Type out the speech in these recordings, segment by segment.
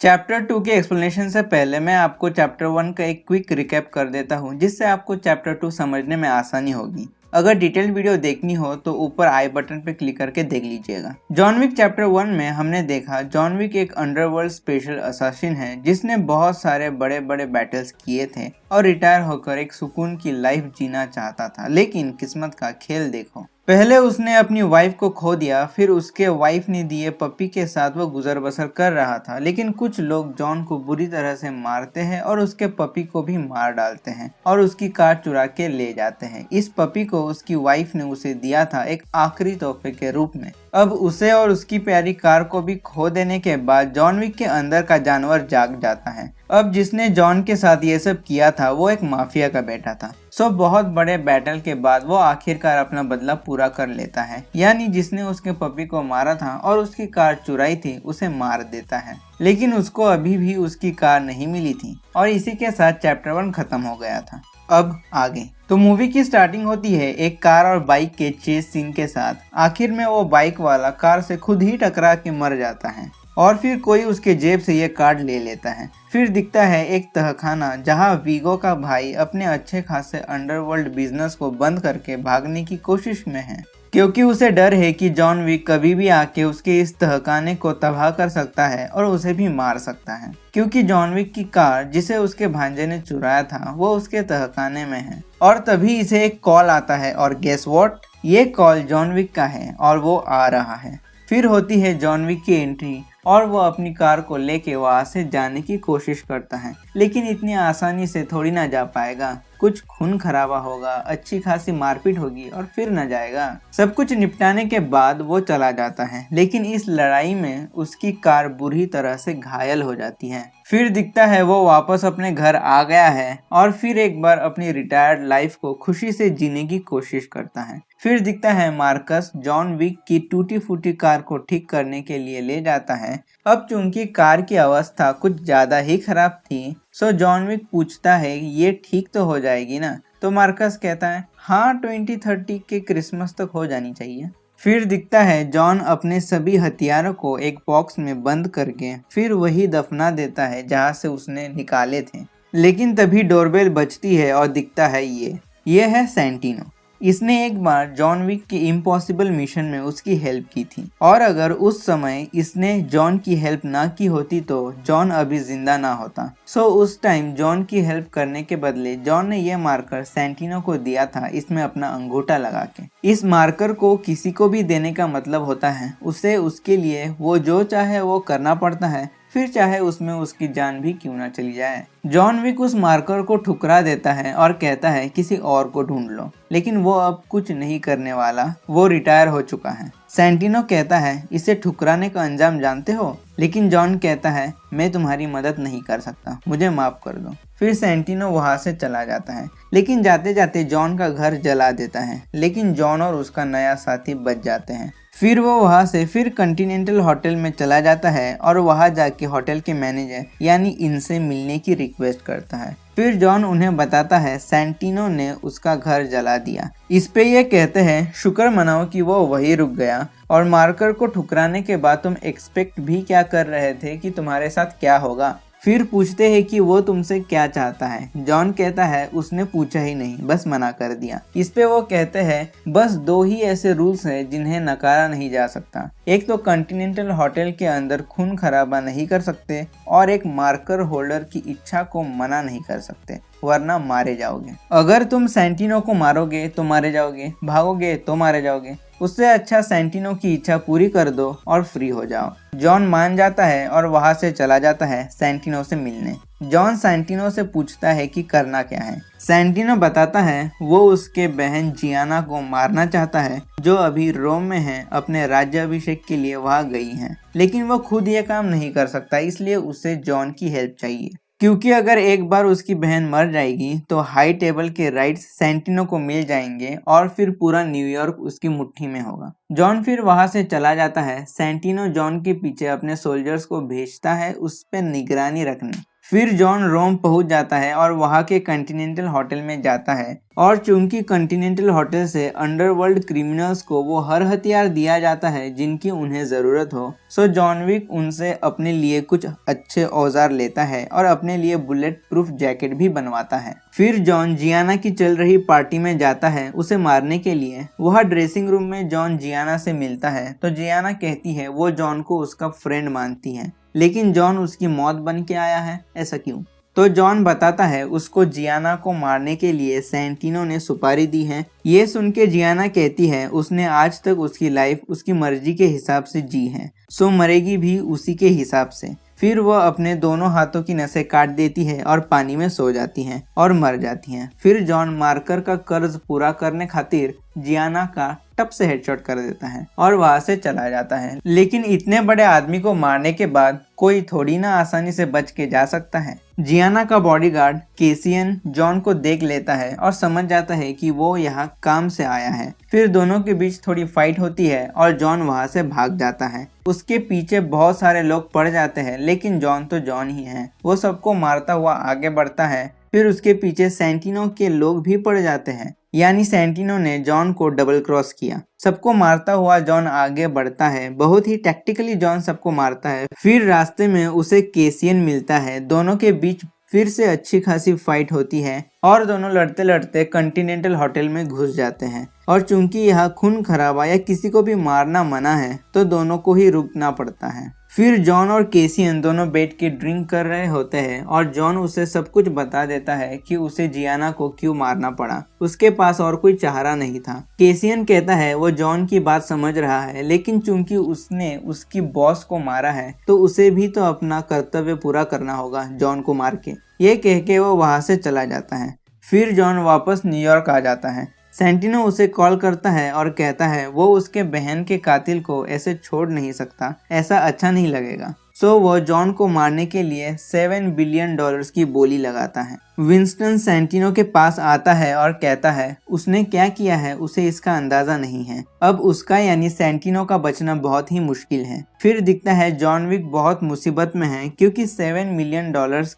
Chapter 2 के explanation से पहले मैं आपको चैप्टर 1 का एक क्विक रिकैप कर देता हूँ जिससे आपको चैप्टर 2 समझने में आसानी होगी। अगर डिटेल्ड वीडियो देखनी हो तो ऊपर आई बटन पे क्लिक करके देख लीजिएगा। जॉन विक चैप्टर 1 में हमने देखा जॉन विक एक अंडरवर्ल्ड स्पेशल असासिन है जिसने बहुत सारे बड़े बड़े बैटल्स किए थे और रिटायर होकर एक सुकून की लाइफ जीना चाहता था, लेकिन किस्मत का खेल देखो। पहले उसने अपनी वाइफ को खो दिया, फिर उसके वाइफ ने दिए पपी के साथ वो गुजर बसर कर रहा था, लेकिन कुछ लोग जॉन को बुरी तरह से मारते हैं और उसके पपी को भी मार डालते हैं और उसकी कार चुरा के ले जाते हैं। इस पपी को उसकी वाइफ ने उसे दिया था एक आखिरी तोहफे के रूप में। अब उसे और उसकी प्यारी कार को भी खो देने के बाद जॉन विक के अंदर का जानवर जाग जाता है। अब जिसने जॉन के साथ ये सब किया था वो एक माफिया का बेटा था। बहुत बड़े बैटल के बाद वो आखिरकार अपना बदला पूरा कर लेता है, यानी जिसने उसके पपी को मारा था और उसकी कार चुराई थी उसे मार देता है, लेकिन उसको अभी भी उसकी कार नहीं मिली थी और इसी के साथ चैप्टर 1 खत्म हो गया था। अब आगे तो मूवी की स्टार्टिंग होती है एक कार और बाइक के चेस सीन के साथ। आखिर में वो बाइक वाला कार से खुद ही टकरा के मर जाता है और फिर कोई उसके जेब से ये कार्ड ले लेता है। फिर दिखता है एक तहखाना जहां वीगो का भाई अपने अच्छे खासे अंडरवर्ल्ड बिजनेस को बंद करके भागने की कोशिश में है, क्योंकि उसे डर है कि जॉन विक कभी भी आके उसके इस तहखाने को तबाह कर सकता है और उसे भी मार सकता है, क्योंकि जॉन विक की कार जिसे उसके भांजे ने चुराया था वो उसके तहखाने में है। और तभी इसे एक कॉल आता है और गेस व्हाट, ये कॉल जॉन विक का है और वो आ रहा है। फिर होती है जॉन विक की एंट्री और वो अपनी कार को लेके वहां से जाने की कोशिश करता है, लेकिन इतनी आसानी से थोड़ी ना जा पाएगा। कुछ खून खराबा होगा, अच्छी खासी मारपीट होगी और फिर न जाएगा। सब कुछ निपटाने के बाद वो चला जाता है, लेकिन इस लड़ाई में उसकी कार बुरी तरह से घायल हो जाती है। फिर दिखता है वो वापस अपने घर आ गया है और फिर एक बार अपनी रिटायर्ड लाइफ को खुशी से जीने की कोशिश करता है। फिर दिखता है मार्कस जॉन विक की टूटी फूटी कार को ठीक करने के लिए ले जाता है। अब चूंकि कार की अवस्था कुछ ज्यादा ही खराब थी, सो जॉन विक पूछता है ये ठीक तो हो जाएगी ना? तो मार्कस कहता है हाँ, 2030 के क्रिसमस तक हो जानी चाहिए। फिर दिखता है जॉन अपने सभी हथियारों को एक बॉक्स में बंद करके फिर वही दफना देता है जहाँ से उसने निकाले थे, लेकिन तभी डोरबेल बजती है और दिखता है ये है सैंटिनो। इसने एक बार जॉन विक के इम्पॉसिबल मिशन में उसकी हेल्प की थी और अगर उस समय इसने जॉन की हेल्प ना की होती तो जॉन अभी जिंदा ना होता। उस टाइम जॉन की हेल्प करने के बदले जॉन ने ये मार्कर सैंटिनो को दिया था, इसमें अपना अंगूठा लगा के। इस मार्कर को किसी को भी देने का मतलब होता है उसे उसके लिए वो जो चाहे वो करना पड़ता है, फिर चाहे उसमें उसकी जान भी क्यों ना चली जाए। जॉन विक उस मार्कर को ठुकरा देता है और कहता है किसी और को ढूंढ लो, लेकिन वो अब कुछ नहीं करने वाला, वो रिटायर हो चुका है। सैंटिनो कहता है इसे ठुकराने का अंजाम जानते हो, लेकिन जॉन कहता है मैं तुम्हारी मदद नहीं कर सकता, मुझे माफ कर दो। फिर सैंटिनो वहां से चला जाता है, लेकिन जाते जाते जॉन का घर जला देता है, लेकिन जॉन और उसका नया साथी बच जाते हैं। फिर वो वहां से फिर कॉन्टिनेंटल होटल में चला जाता है और वहां जाके होटल के मैनेजर यानी इनसे मिलने की रिक्वेस्ट करता है। फिर जॉन उन्हें बताता है सैंटिनो ने उसका घर जला दिया। इस पे ये कहते हैं शुक्र मनाओ कि वो वही रुक गया, और मार्कर को ठुकराने के बाद तुम एक्सपेक्ट भी क्या कर रहे थे कि तुम्हारे साथ क्या होगा। फिर पूछते हैं कि वो तुमसे क्या चाहता है। जॉन कहता है उसने पूछा ही नहीं, बस मना कर दिया। इस पे वो कहते हैं बस दो ही ऐसे रूल्स हैं जिन्हें नकारा नहीं जा सकता, एक तो कॉन्टिनेंटल होटल के अंदर खून खराबा नहीं कर सकते और एक मार्कर होल्डर की इच्छा को मना नहीं कर सकते, वरना मारे जाओगे। अगर तुम सैंटिनो को मारोगे तो मारे जाओगे, भागोगे तो मारे जाओगे। उससे अच्छा सैंटिनो की इच्छा पूरी कर दो और फ्री हो जाओ। जॉन मान जाता है और वहां से चला जाता है सैंटिनो से मिलने। जॉन सैंटिनो से पूछता है कि करना क्या है। सैंटिनो बताता है वो उसके बहन जियाना को मारना चाहता है, जो अभी रोम में है, अपने राज्याभिषेक के लिए वहां गई हैं, लेकिन वो खुद ये काम नहीं कर सकता, इसलिए उसे जॉन की हेल्प चाहिए, क्योंकि अगर एक बार उसकी बहन मर जाएगी तो हाई टेबल के राइट्स सैंटिनो को मिल जाएंगे और फिर पूरा न्यूयॉर्क उसकी मुट्ठी में होगा। जॉन फिर वहां से चला जाता है। सैंटिनो जॉन के पीछे अपने सोल्जर्स को भेजता है उस पर निगरानी रखने, फिर जॉन रोम पहुंच जाता है और वहां के कॉन्टिनेंटल होटल में जाता है और चूंकि कॉन्टिनेंटल होटल से अंडरवर्ल्ड क्रिमिनल्स को वो हर हथियार दिया जाता है जिनकी उन्हें जरूरत हो, सो जॉन विक उनसे अपने लिए कुछ अच्छे औजार लेता है और अपने लिए बुलेट प्रूफ जैकेट भी बनवाता है। फिर जॉन जियाना की चल रही पार्टी में जाता है उसे मारने के लिए। वह ड्रेसिंग रूम में जॉन जियाना से मिलता है तो जियाना कहती है वो जॉन को उसका फ्रेंड मानती है, लेकिन जॉन उसकी मौत बन के आया है, ऐसा क्यों? तो जॉन बताता है उसको जियाना को मारने के लिए सेंटिनो ने सुपारी दी है। ये सुन के जियाना कहती है उसने आज तक उसकी लाइफ उसकी मर्जी के हिसाब से जी है, सो मरेगी भी उसी के हिसाब से। फिर वह अपने दोनों हाथों की नसें काट देती है और पानी में सो जाती हैं और मर जाती हैं। फिर जॉन मार्कर का कर्ज पूरा करने खातिर जियाना का टप से हेडशॉट कर देता है और वहां से चला जाता है। लेकिन इतने बड़े आदमी को मारने के बाद कोई थोड़ी ना आसानी से बच के जा सकता है। जियाना का बॉडीगार्ड केसियन जॉन को देख लेता है और समझ जाता है कि वो यहाँ काम से आया है। फिर दोनों के बीच थोड़ी फाइट होती है और जॉन वहां से भाग जाता है। उसके पीछे बहुत सारे लोग पड़ जाते हैं, लेकिन जॉन तो जॉन ही है, वो सबको मारता हुआ आगे बढ़ता है। फिर उसके पीछे सेंटिनो के लोग भी पड़ जाते हैं, यानी सेंटिनो ने जॉन को डबल क्रॉस किया। सबको मारता हुआ जॉन आगे बढ़ता है, बहुत ही टैक्टिकली जॉन सबको मारता है। फिर रास्ते में उसे केसियन मिलता है, दोनों के बीच फिर से अच्छी खासी फाइट होती है और दोनों लड़ते लड़ते कॉन्टिनेंटल होटल में घुस जाते हैं। और चूंकि यह खून खराबा या किसी को भी मारना मना है तो दोनों को ही रुकना पड़ता है। फिर जॉन और केसियन दोनों बैठ के ड्रिंक कर रहे होते हैं और जॉन उसे सब कुछ बता देता है कि उसे जियाना को क्यों मारना पड़ा, उसके पास और कोई चारा नहीं था। केसियन कहता है वो जॉन की बात समझ रहा है, लेकिन चूंकि उसने उसकी बॉस को मारा है तो उसे भी तो अपना कर्तव्य पूरा करना होगा जॉन को मार के। ये कह के वो वहां से चला जाता है। फिर जॉन वापस न्यूयॉर्क आ जाता है। सेंटिनो उसे कॉल करता है और कहता है वो उसके बहन के कातिल को ऐसे छोड़ नहीं सकता, ऐसा अच्छा नहीं लगेगा। सो वो जॉन को मारने के लिए $7 बिलियन की बोली लगाता है। विंस्टन सेंटिनो के पास आता है और कहता है उसने क्या किया है उसे इसका अंदाजा नहीं है, अब उसका यानी सेंटिनो का बचना बहुत ही मुश्किल है। फिर दिखता है जॉन विक बहुत मुसीबत में है क्योंकि $7 मिलियन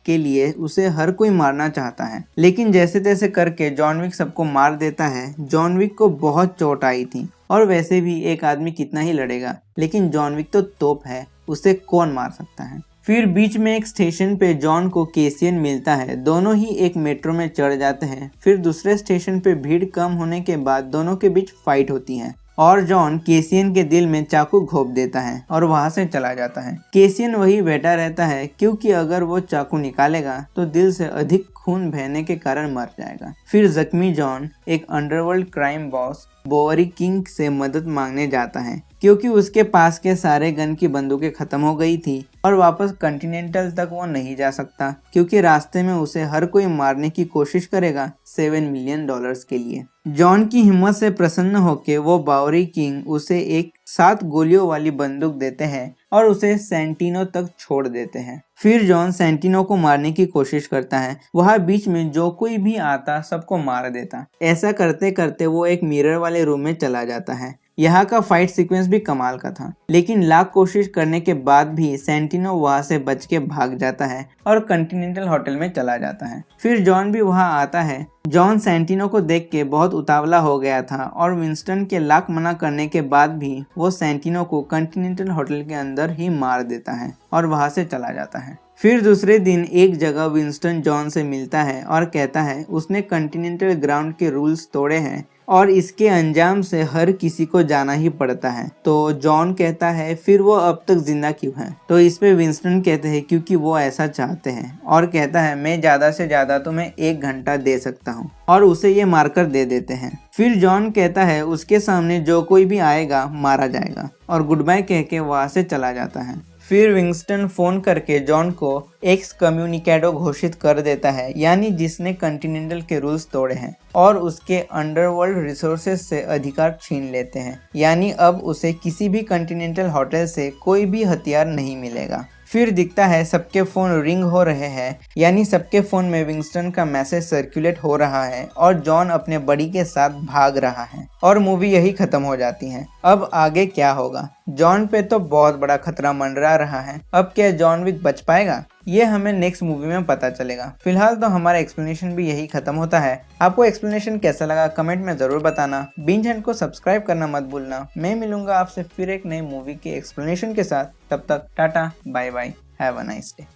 के लिए उसे हर कोई मारना चाहता है, लेकिन जैसे तैसे करके जॉन विक सबको मार देता है। जॉन विक को बहुत चोट आई थी और वैसे भी एक आदमी कितना ही लड़ेगा, लेकिन जॉन विक तो तोप है, उसे कौन मार सकता है। फिर बीच में एक स्टेशन पे जॉन को केसियन मिलता है, दोनों ही एक मेट्रो में चढ़ जाते हैं। फिर दूसरे स्टेशन पे भीड़ कम होने के बाद दोनों के बीच फाइट होती है और जॉन केसियन के दिल में चाकू घोंप देता है और वहां से चला जाता है। केसियन वही बैठा रहता है क्योंकि अगर वो चाकू निकालेगा तो दिल से अधिक खून बहने के कारण मर जाएगा। फिर जख्मी जॉन एक अंडरवर्ल्ड क्राइम बॉस बोअरी किंग से मदद मांगने जाता है क्योंकि उसके पास के सारे गन की बंदूकें खत्म हो गई थी और वापस कॉन्टिनेंटल तक वो नहीं जा सकता क्योंकि रास्ते में उसे हर कोई मारने की कोशिश करेगा $7 मिलियन के लिए। जॉन की हिम्मत से प्रसन्न होकर वो बोअरी किंग उसे एक 7 गोलियों वाली बंदूक देते हैं और उसे सेंटिनो तक छोड़ देते हैं। फिर जॉन सेंटिनो को मारने की कोशिश करता है, वह बीच में जो कोई भी आता सबको मार देता। ऐसा करते करते वो एक मिरर वाले रूम में चला जाता है। यहाँ का फाइट सीक्वेंस भी कमाल का था, लेकिन लाख कोशिश करने के बाद भी सेंटिनो वहां से बच के भाग जाता है और कॉन्टिनेंटल होटल में चला जाता है। फिर जॉन भी वहां आता है। जॉन सेंटिनो को देख के बहुत उतावला हो गया था और विंस्टन के लाख मना करने के बाद भी वो सेंटिनो को कॉन्टिनेंटल होटल के अंदर ही मार देता है और वहां से चला जाता है। फिर दूसरे दिन एक जगह विंस्टन जॉन से मिलता है और कहता है उसने कॉन्टिनेंटल ग्राउंड के रूल्स तोड़े हैं और इसके अंजाम से हर किसी को जाना ही पड़ता है। तो जॉन कहता है फिर वो अब तक जिंदा क्यों है? तो इस पे विंस्टन कहते हैं क्योंकि वो ऐसा चाहते हैं और कहता है मैं ज्यादा से ज्यादा तुम्हें 1 घंटा दे सकता हूँ और उसे ये मारकर दे देते हैं। फिर जॉन कहता है उसके सामने जो कोई भी आएगा मारा जाएगा और गुड बाय कह के वहां से चला जाता है। फिर विंस्टन फोन करके जॉन को एक्स कम्युनिकेडो घोषित कर देता है, यानी जिसने कॉन्टिनेंटल के रूल्स तोड़े हैं और उसके अंडरवर्ल्ड रिसोर्सेस से अधिकार छीन लेते हैं, यानी अब उसे किसी भी कॉन्टिनेंटल होटल से कोई भी हथियार नहीं मिलेगा। फिर दिखता है सबके फोन रिंग हो रहे हैं, यानी सबके फोन में विंस्टन का मैसेज सर्कुलेट हो रहा है और जॉन अपने बड़ी के साथ भाग रहा है और मूवी यही खत्म हो जाती है। अब आगे क्या होगा? जॉन पे तो बहुत बड़ा खतरा मंडरा रहा है। अब क्या जॉन विक बच पाएगा? ये हमें नेक्स्ट मूवी में पता चलेगा। फिलहाल तो हमारा एक्सप्लेनेशन भी यही खत्म होता है। आपको एक्सप्लेनेशन कैसा लगा कमेंट में जरूर बताना। बिंज हंट को सब्सक्राइब करना मत भूलना। मैं मिलूंगा आपसे फिर एक नई मूवी के एक्सप्लेनेशन के साथ। तब तक टाटा bye bye, have a nice day.